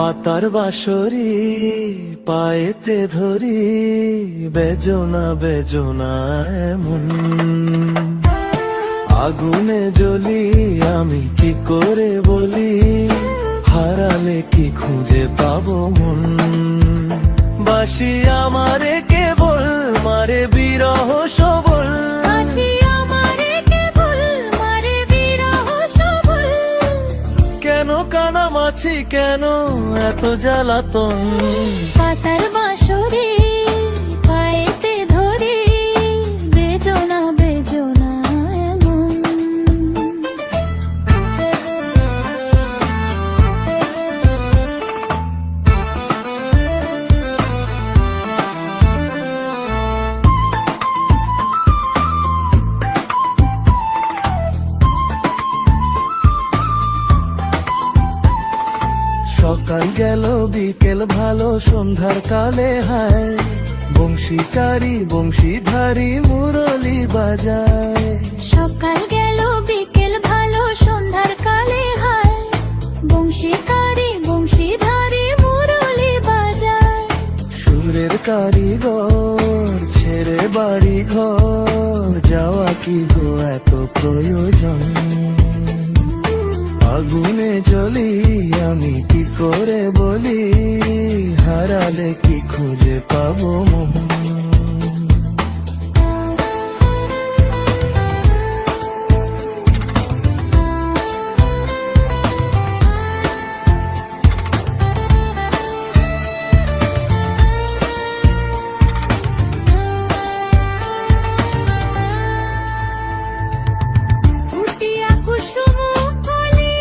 পাতার বাঁশরি পায়েতে ধরি, বেজনা বেজনা এমন। আগুনে জ্বলি আমি কি করে বলি, হারালে কি খুঁজে পাবো মন। বাসি আমারে কেবল মারে বিরহ সবল, কেন কানামাছি কেন এত জ্বালাতন। পাতার বাঁশরি পায়েতে ধরি, বেজনা বেজনা এমন। সকাল গেল বিকেল ভালো সন্ধ্যার কালে হায়, বংশীকারী বংশীধারী মুরলি বাজায়। সকাল গেল বিকেল ভালো সন্ধ্যার কালে হায়, বংশীকারী বংশীধারী মুরলি বাজায়। সুরের কারিগর ছেড়ে বাড়ি ঘর, যাওয়া কি গো এত প্রয়োজন। আগুনে জ্বলি আমি কি করে বলি, হারালে কি খুঁজে পাবো মন। ফুটিয়া কুসুম কলি,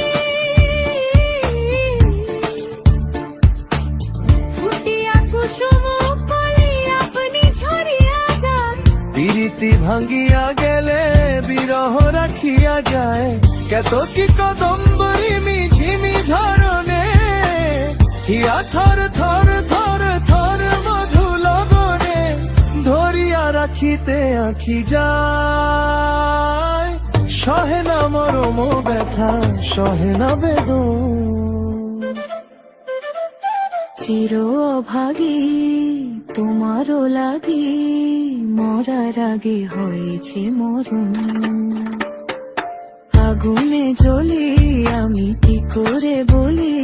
ফুটিয়া কুসুম কলি আপনি ঝরিয়া যান। প্রীতি ভাঙ্গিয়া গেলে বিরহ রাখিয়া যায়, কত কি কদম্বরী মিঝিমি ঝরনে, হিয়া থর থর থর থর মধু লগনে, ধরিয়া রাখিতে আঁখি যায়। সহে না মরম ব্যথা সহে না বেদন। চির অভাগী তোমারও লাগি, মরার আগে হয়েছে মরণ। আগুনে জ্বলি আমি কি করে বলি,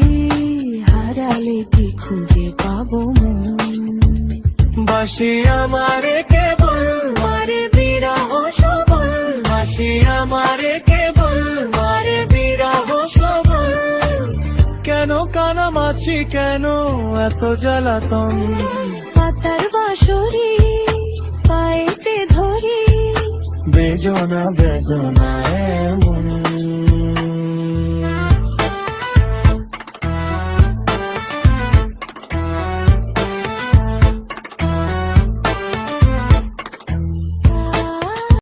হারালে কি খুঁজে পাবো মন। বাসি আমারে কেবল মারে বিরহ সবল, বাসি আমারে কেবল মারে বিরহ সবল, কেন কানামাছি কেন এত জ্বালাতন। পাতার বাঁশরি পায়েতে ধরি, বেজনা বেজনা এমন।